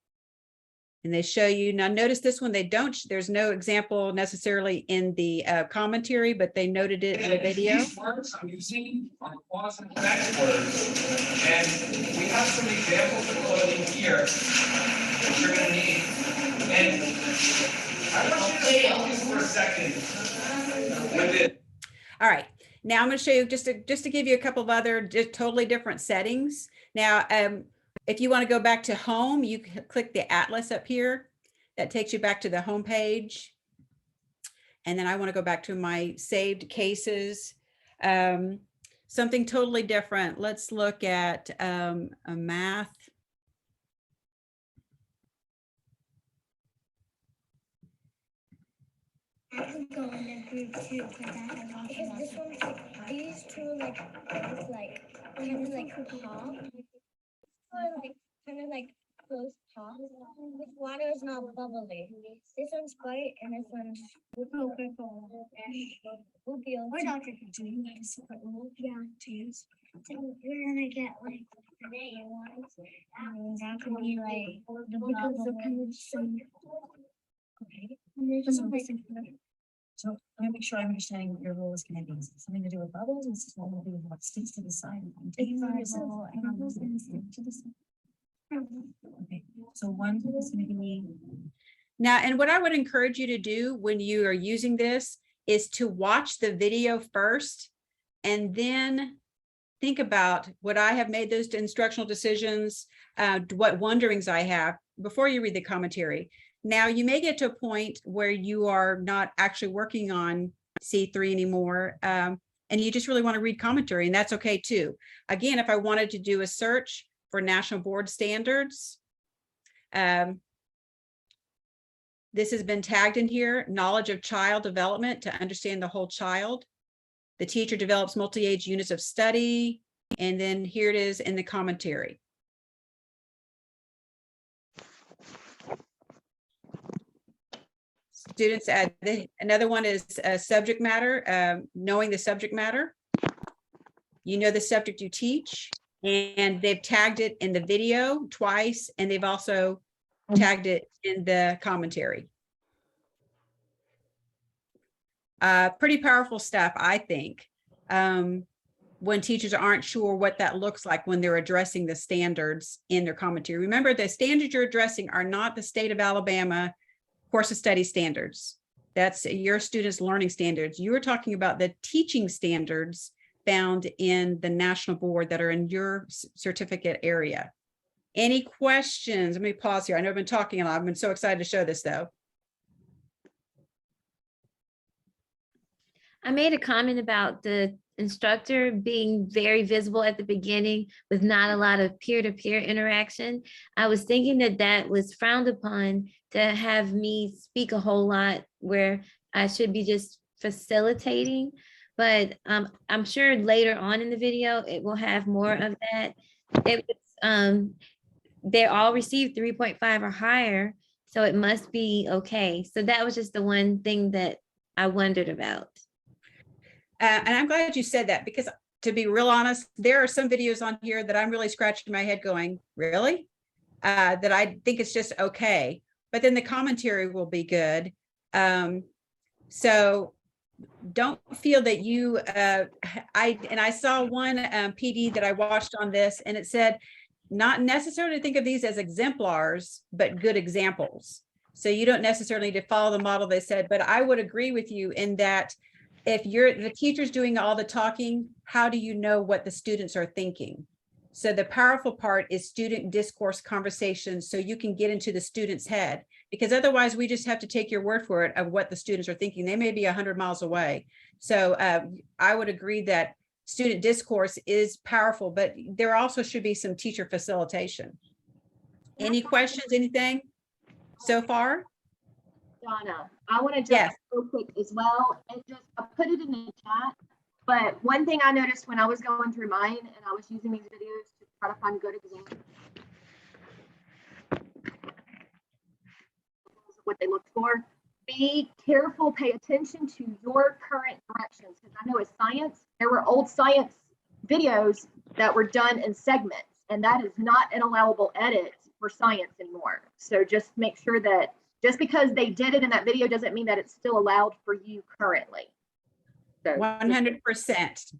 And they show you, now notice this one, there's no example necessarily in the commentary, but they noted it in the video. These words I'm using are clause and effect words. And we have some examples of clothing here that you're gonna need. And I want you to focus for a second with it. All right, now I'm going to show you just to give you a couple of other just totally different settings. Now, if you want to go back to home, you can click the atlas up here. That takes you back to the home page. And then I want to go back to my saved cases. Something totally different. Let's look at a math. I could go in a group too, because I have lots of this one's like these two like kind of like pop. Or like kind of like close pop. This water is not bubbly. This one's bright and this one's purple. We're not drinking yeah, teas. So we're gonna get like the name ones. And that could be like the bubbles are kind of some. Okay. So I'm gonna make sure I'm understanding what your role is gonna be. Is it something to do with bubbles? Is it something to do with what sticks to the side? Okay, so one is gonna be. Now, and what I would encourage you to do when you are using this is to watch the video first and then think about what I have made those instructional decisions, what wonderings I have before you read the commentary. Now, you may get to a point where you are not actually working on C3 anymore, and you just really want to read commentary, and that's okay too. Again, if I wanted to do a search for national board standards, this has been tagged in here, knowledge of child development to understand the whole child. The teacher develops multi-age units of study, and then here it is in the commentary. Students, another one is subject matter, knowing the subject matter. You know the subject you teach, and they've tagged it in the video twice, and they've also tagged it in the commentary. Pretty powerful stuff, I think, when teachers aren't sure what that looks like when they're addressing the standards in their commentary. Remember, the standards you're addressing are not the state of Alabama course of study standards. That's your students' learning standards. You are talking about the teaching standards found in the national board that are in your certificate area. Any questions? Let me pause here. I know I've been talking a lot. I've been so excited to show this though. I made a comment about the instructor being very visible at the beginning with not a lot of peer-to-peer interaction, I was thinking that that was frowned upon to have me speak a whole lot where I should be just facilitating. But I'm sure later on in the video, it will have more of that. It was, they all received 3.5 or higher, so it must be okay. So that was just the one thing that I wondered about. And I'm glad you said that, because to be real honest, there are some videos on here that I'm really scratching my head going, really? That I think it's just okay, but then the commentary will be good. So don't feel that you, I saw one PD that I watched on this, and it said, not necessarily think of these as exemplars, but good examples. So you don't necessarily need to follow the model they said, but I would agree with you in that if the teacher's doing all the talking, how do you know what the students are thinking? So the powerful part is student discourse conversation, so you can get into the student's head, because otherwise we just have to take your word for it of what the students are thinking. They may be 100 miles away. So I would agree that student discourse is powerful, but there also should be some teacher facilitation. Any questions, anything so far? Donna, I want to jump Yes. real quick as well, and just I put it in the chat. But one thing I noticed when I was going through mine and I was using these videos to try to find good examples of what they looked for, be careful, pay attention to your current directions. Because I know as science, there were old science videos that were done in segments, and that is not an allowable edit for science anymore. So just make sure that just because they did it in that video doesn't mean that it's still allowed for you currently. So 100%.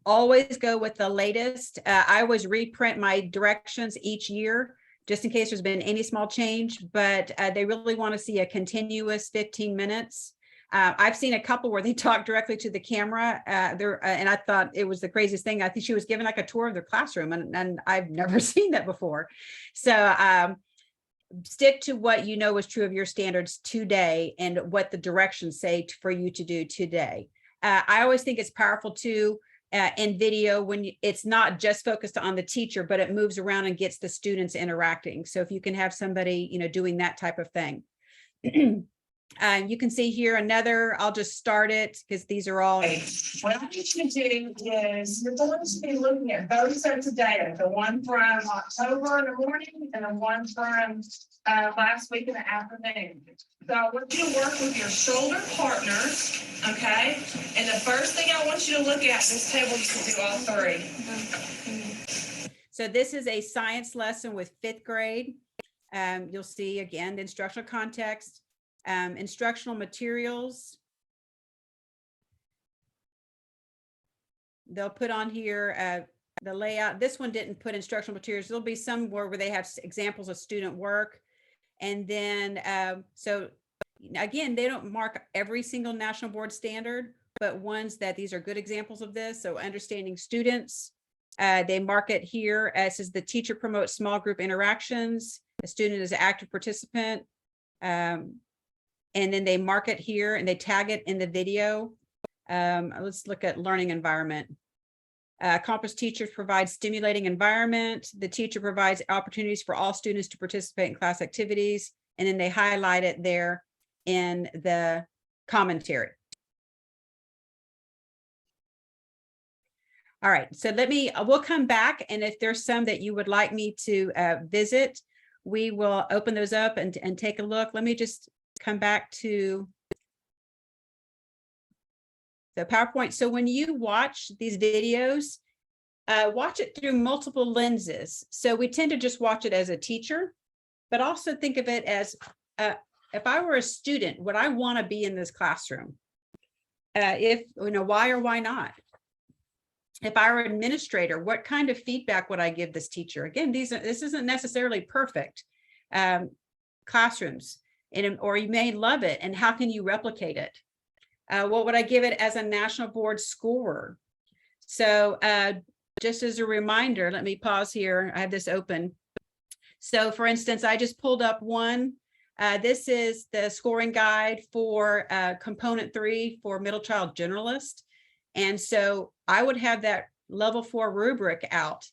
Always go with the latest. I always reprint my directions each year, just in case there's been any small change, but they really want to see a continuous 15 minutes. I've seen a couple where they talk directly to the camera and I thought it was the craziest thing. I think she was giving like a tour of their classroom, and I've never seen that before. So stick to what you know is true of your standards today and what the directions say for you to do today. I always think it's powerful too in video when it's not just focused on the teacher, but it moves around and gets the students interacting. So if you can have somebody, doing that type of thing. You can see here another, I'll just start it because these are all. What I need you to do is you're going to be looking at both sets of data, the one from October in the morning and the one from last week in the afternoon. So I want you to work with your shoulder partners, okay? And the first thing I want you to look at this table, you can do all three. So this is a science lesson with 5th grade. You'll see again the instructional context. Instructional materials. They'll put on here the layout. This one didn't put instructional materials. There'll be some where they have examples of student work. And then, so again, they don't mark every single national board standard, but ones that these are good examples of this. So understanding students, they mark it here as is the teacher promotes small group interactions. The student is an active participant. And then they mark it here and they tag it in the video. Let's look at learning environment. Accomplished teachers provide stimulating environment. The teacher provides opportunities for all students to participate in class activities. And then they highlight it there in the commentary. All right, so we'll come back. And if there's some that you would like me to visit, we will open those up and take a look. Let me just come back to the PowerPoint. So when you watch these videos, watch it through multiple lenses. So we tend to just watch it as a teacher, but also think of it as if I were a student, would I want to be in this classroom? If why or why not? If I were an administrator, what kind of feedback would I give this teacher? Again, this isn't necessarily perfect classrooms. Or you may love it, and how can you replicate it? What would I give it as a national board scorer? So just as a reminder, let me pause here. I have this open. So for instance, I just pulled up one. This is the scoring guide for component 3 for middle child generalist. And so I would have that level 4 rubric out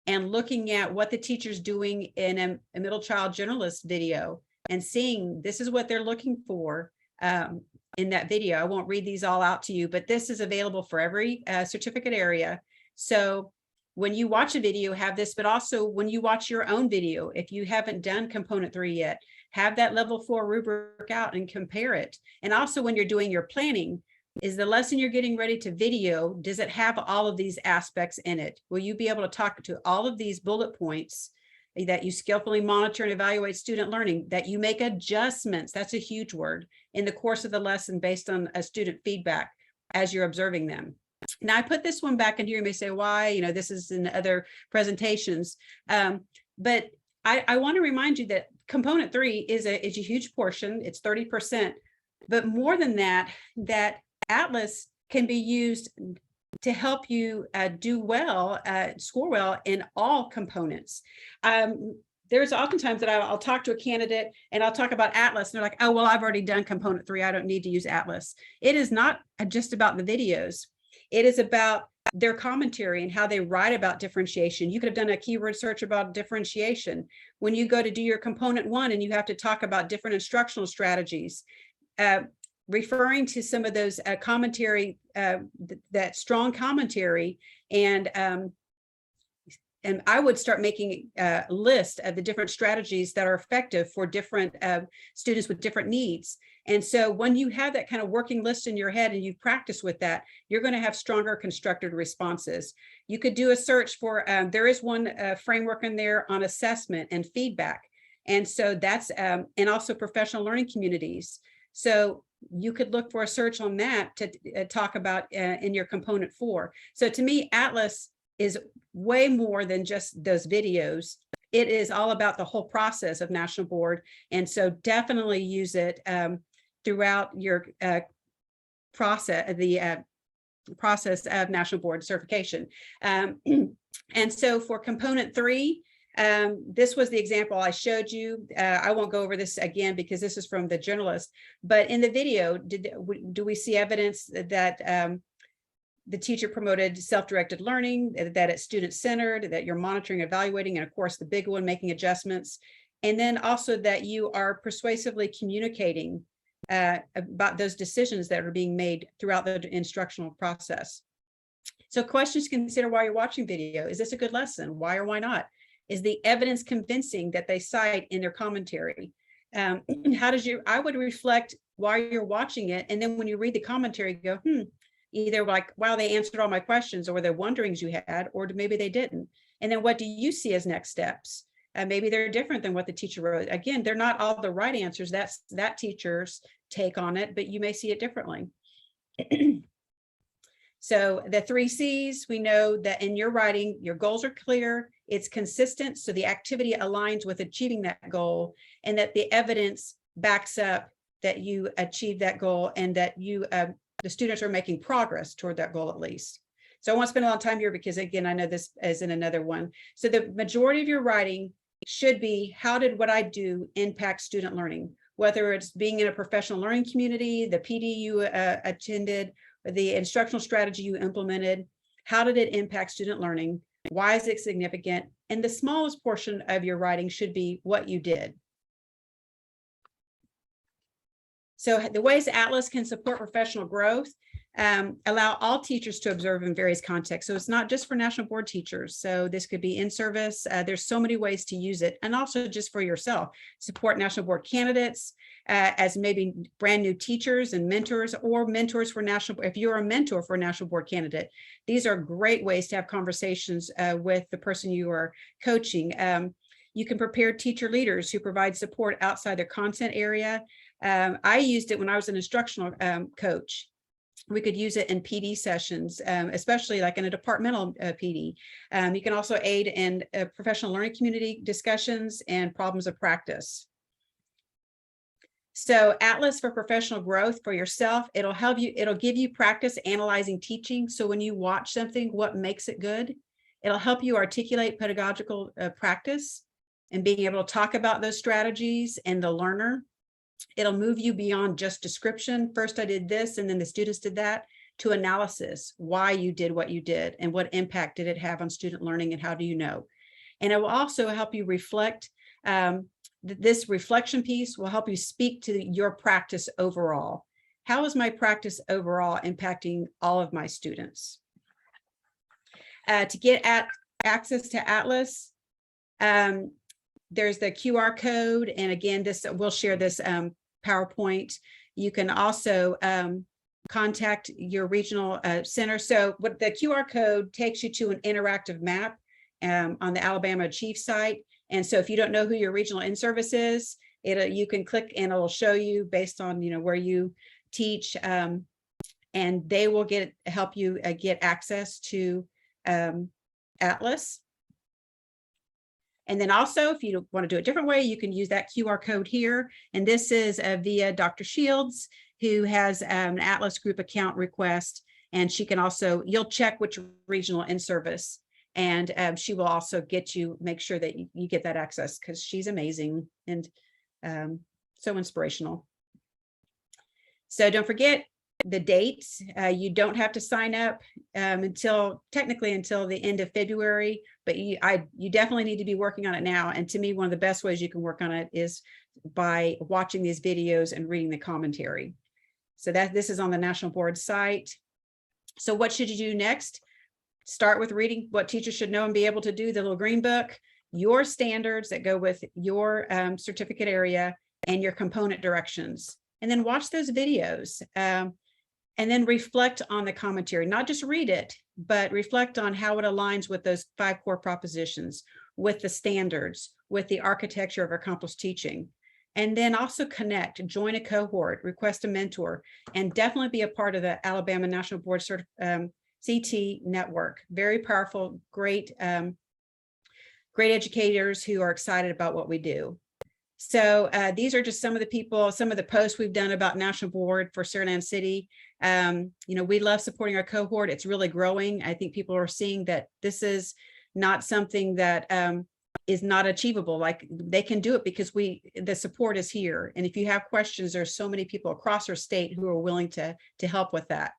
and looking at what the teacher's doing in a middle child generalist video and seeing this is what they're looking for in that video. I won't read these all out to you, but this is available for every certificate area. So when you watch a video, have this, but also when you watch your own video, if you haven't done component 3 yet, have that level 4 rubric out and compare it. And also when you're doing your planning, is the lesson you're getting ready to video, does it have all of these aspects in it? Will you be able to talk to all of these bullet points that you skillfully monitor and evaluate student learning, that you make adjustments, that's a huge word, in the course of the lesson based on a student feedback as you're observing them? Now I put this one back in here. You may say, why? You know, this is in other presentations. But I want to remind you that component 3 is a huge portion. It's 30%. But more than that, that Atlas can be used to help you do well, score well in all components. There's oftentimes that I'll talk to a candidate and I'll talk about Atlas and they're like, oh, well, I've already done component 3. I don't need to use Atlas. It is not just about the videos. It is about their commentary and how they write about differentiation. You could have done a keyword search about differentiation. When you go to do your component 1 and you have to talk about different instructional strategies, referring to some of those commentary, that strong commentary, and I would start making a list of the different strategies that are effective for different students with different needs. And so when you have that kind of working list in your head and you practice with that, you're going to have stronger constructed responses. You could do a search for, there is one framework in there on assessment and feedback. And so that's, and also professional learning communities. So you could look for a search on that to talk about in your component 4. So to me, Atlas is way more than just those videos. It is all about the whole process of National Board. And so definitely use it throughout your process, the process of National Board certification. And so for component 3, this was the example I showed you. I won't go over this again because this is from the generalist, but in the video, do we see evidence that the teacher promoted self-directed learning, that it's student-centered, that you're monitoring, evaluating, and of course the big one, making adjustments, and then also that you are persuasively communicating about those decisions that are being made throughout the instructional process. So questions to consider while you're watching video: is this a good lesson? Why or why not? Is the evidence convincing that they cite in their commentary? How does I would reflect while you're watching it, and then when you read the commentary, go, either like, wow, they answered all my questions, or the wonderings you had, or maybe they didn't. And then what do you see as next steps? Maybe they're different than what the teacher wrote. Again, they're not all the right answers. That's that teacher's take on it, but you may see it differently. So the 3 C's, we know that in your writing, your goals are clear, it's consistent, so the activity aligns with achieving that goal, and that the evidence backs up that you achieve that goal, and that you the students are making progress toward that goal at least. So I won't spend a lot of time here because, again, I know this is in another one. So the majority of your writing should be, how did what I do impact student learning? Whether it's being in a professional learning community, the PD you attended, the instructional strategy you implemented, how did it impact student learning? Why is it significant? And the smallest portion of your writing should be what you did. So the ways Atlas can support professional growth, allow all teachers to observe in various contexts. So it's not just for National Board teachers. So this could be in service. There's so many ways to use it, and also just for yourself. Support National Board candidates as maybe brand new teachers and mentors, or mentors for National Board. If you're a mentor for a National Board candidate, these are great ways to have conversations with the person you are coaching. You can prepare teacher leaders who provide support outside their content area. I used it when I was an instructional coach. We could use it in PD sessions, especially like in a departmental PD. You can also aid in professional learning community discussions and problems of practice. So Atlas for professional growth for yourself, it'll help you, it'll give you practice analyzing teaching. So when you watch something, what makes it good? It'll help you articulate pedagogical practice and being able to talk about those strategies and the learner. It'll move you beyond just description. First I did this and then the students did that. to analysis, why you did what you did and what impact did it have on student learning and how do you know? And it will also help you reflect. This reflection piece will help you speak to your practice overall. How is my practice overall impacting all of my students? To get access to Atlas, there's the QR code. And again, we'll share this PowerPoint. You can also contact your regional center. So what the QR code takes you to an interactive map on the Alabama Chief site. And so if you don't know who your regional in-service is, you can click and it'll show you based on where you teach, and they will help you get access to Atlas. And then also, if you want to do it a different way, you can use that QR code here. And this is via Dr. Shields, who has an Atlas group account request. And she can also, you'll check which regional in-service, and she will also make sure that you get that access, because she's amazing and so inspirational. So don't forget the dates. You don't have to sign up technically until the end of February, but you definitely need to be working on it now. And to me, one of the best ways you can work on it is by watching these videos and reading the commentary. So this is on the National Board site. So what should you do next? Start with reading what teachers should know and be able to do, the little green book, your standards that go with your certificate area, and your component directions. And then watch those videos. And then reflect on the commentary, not just read it, but reflect on how it aligns with those 5 core propositions, with the standards, with the architecture of accomplished teaching. And then also connect, join a cohort, request a mentor, and definitely be a part of the Alabama National Board CT network. Very powerful, great educators who are excited about what we do. So these are just some of the posts we've done about National Board for Saraland City. We love supporting our cohort. It's really growing. I think people are seeing that this is not something that is not achievable. Like, they can do it because the support is here. And if you have questions, there's so many people across our state who are willing to help with that.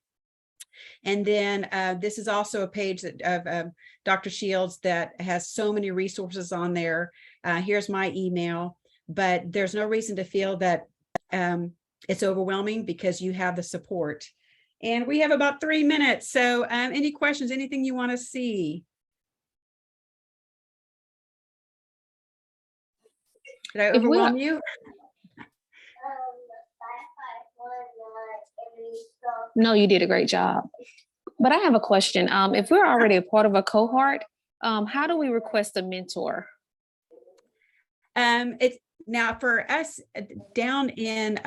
And then this is also a page of Dr. Shields that has so many resources on there. Here's my email. But there's no reason to feel that it's overwhelming, because you have the support. And we have about 3 minutes. So any questions, anything you want to see? Did I overwhelm you? No, you did a great job. But I have a question. If we're already a part of a cohort, how do we request a mentor? Now for us down in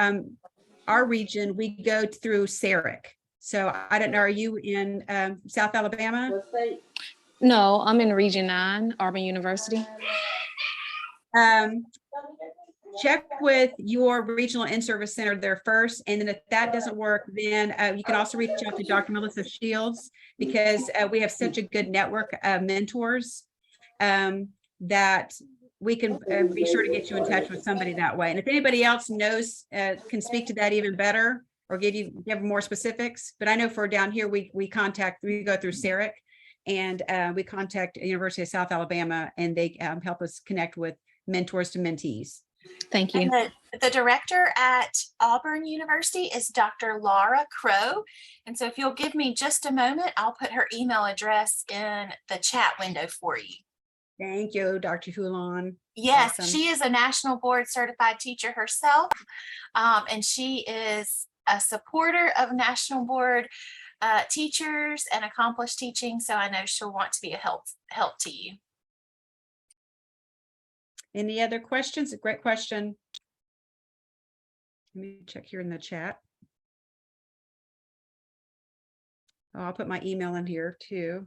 our region, we go through SARIC. So I don't know, are you in South Alabama? No, I'm in Region 9, Auburn University. Check with your regional in-service center there first. And then if that doesn't work, then you can also reach out to Dr. Melissa Shields, because we have such a good network of mentors that we can be sure to get you in touch with somebody that way. And if anybody else knows, can speak to that even better, or give more specifics. But I know for down here, we go through SARIC, and we contact University of South Alabama, and they help us connect with mentors to mentees. Thank you. And the director at Auburn University is Dr. Laura Crow. And so if you'll give me just a moment, I'll put her email address in the chat window for you. Thank you, Dr. Hulan. Yes, Awesome. She is a National Board Certified Teacher herself, and she is a supporter of National Board teachers and accomplished teaching. So I know she'll want to be a help to you. Any other questions? A great question. Let me check here in the chat. Oh, I'll put my email in here too.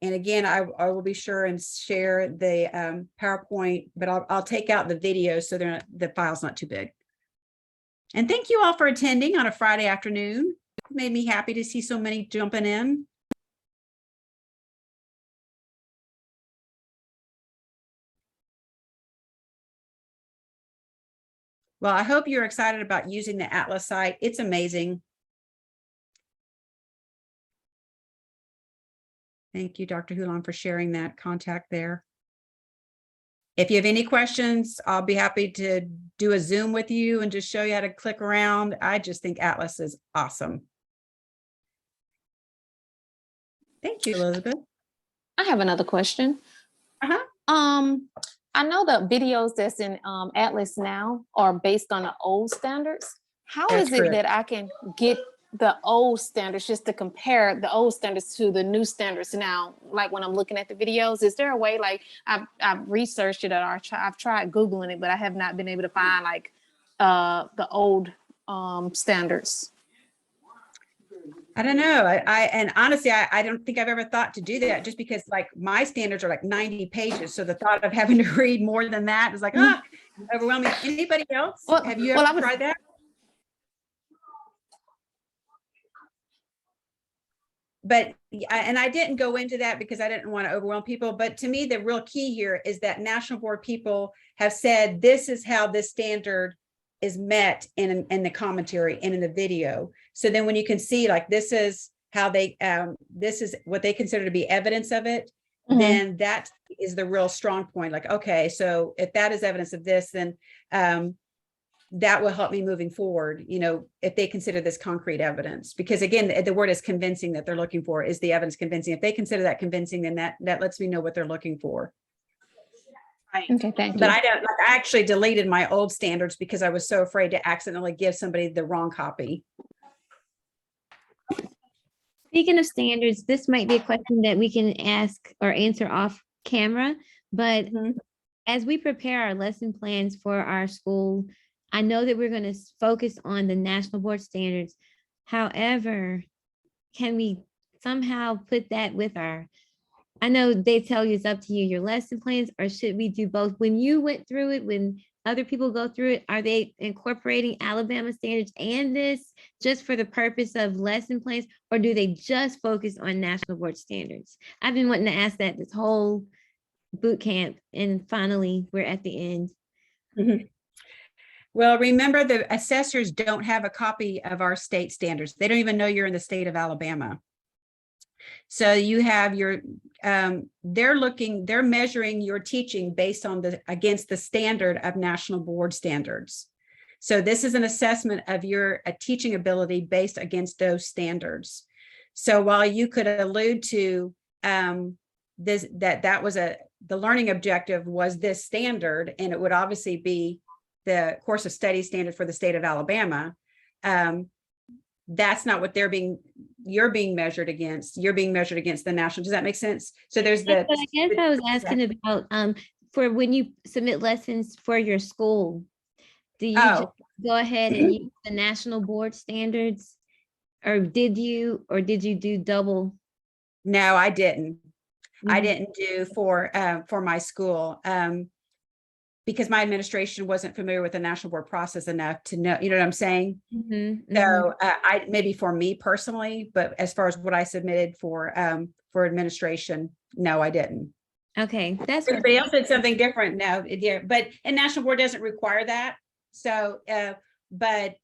And again, I will be sure and share the PowerPoint, but I'll take out the video so the file's not too big. And thank you all for attending on a Friday afternoon. It made me happy to see so many jumping in. Well, I hope you're excited about using the Atlas site. It's amazing. Thank you, Dr. Hulan, for sharing that contact there. If you have any questions, I'll be happy to do a Zoom with you and just show you how to click around. I just think Atlas is awesome. Thank you, Elizabeth. I have another question. Uh-huh. I know the videos that's in Atlas now are based on the old standards. How That's is it correct. that I can get the old standards just to compare the old standards to the new standards now? Like when I'm looking at the videos, is there a way, like I've researched it, or I've tried Googling it, but I have not been able to find like the old standards? I don't know. And honestly, I don't think I've ever thought to do that, just because like my standards are like 90 pages. So the thought of having to read more than that is like, overwhelming. Anybody else? Well, Have you ever tried that? But and I didn't go into that because I didn't want to overwhelm people. But to me, the real key here is that national board people have said, this is how this standard is met in the commentary and in the video. So then when you can see like, this is how they, this is what they consider to be evidence of it, then that is the real strong point. Like, okay, so if that is evidence of this, then that will help me moving forward, you know, if they consider this concrete evidence. Because again, the word is convincing that they're looking for. Is the evidence convincing? If they consider that convincing, then that lets me know what they're looking for. Okay, thank you. But I actually deleted my old standards because I was so afraid to accidentally give somebody the wrong copy. Speaking of standards, this might be a question that we can ask or answer off camera, but as we prepare our lesson plans for our school, I know that we're going to focus on the national board standards. However, can we somehow put that with I know they tell you it's up to you, your lesson plans, or should we do both? When you went through it, when other people go through it, are they incorporating Alabama standards and this just for the purpose of lesson plans, or do they just focus on national board standards? I've been wanting to ask that this whole boot camp, and finally we're at the end. Well, remember, the assessors don't have a copy of our state standards. They don't even know you're in the state of Alabama. So you have your, they're measuring your teaching based on against the standard of national board standards. So this is an assessment of your teaching ability based against those standards. So while you could allude to that was the learning objective was this standard, and it would obviously be the course of study standard for the state of Alabama. That's not what you're being measured against. You're being measured against the national. Does that make sense? So there's I guess I was asking about for when you submit lessons for your school, do you just go ahead and use the national board standards, or did you do double? No, I didn't. I didn't do for my school. Because my administration wasn't familiar with the national board process enough to know, you know what I'm saying? So I maybe for me personally, but as far as what I submitted for administration, no, I didn't. Okay, that's everybody else did something different. No, but and national board doesn't require that. So, but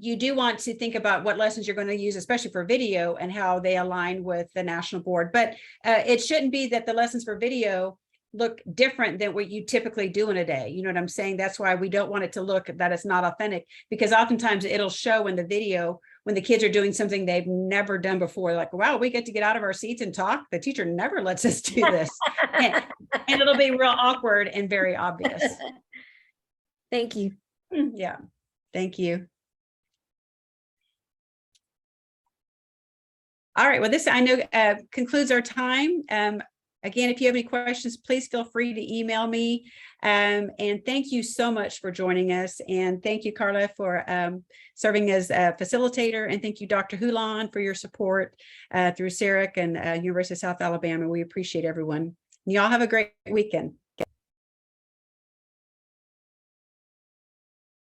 you do want to think about what lessons you're going to use, especially for video, and how they align with the national board. But it shouldn't be that the lessons for video look different than what you typically do in a day. You know what I'm saying? That's why we don't want it to look that it's not authentic, because oftentimes it'll show in the video when the kids are doing something they've never done before. Like, wow, we get to get out of our seats and talk. The teacher never lets us do this. and it'll be real awkward and very obvious. Thank you. Yeah, thank you. All right, well, this I know concludes our time. Again, if you have any questions, please feel free to email me. And thank you so much for joining us. And thank you, Karla, for serving as a facilitator. And thank you, Dr. Hulan, for your support through SARIC and University of South Alabama. We appreciate everyone. Y'all have a great weekend.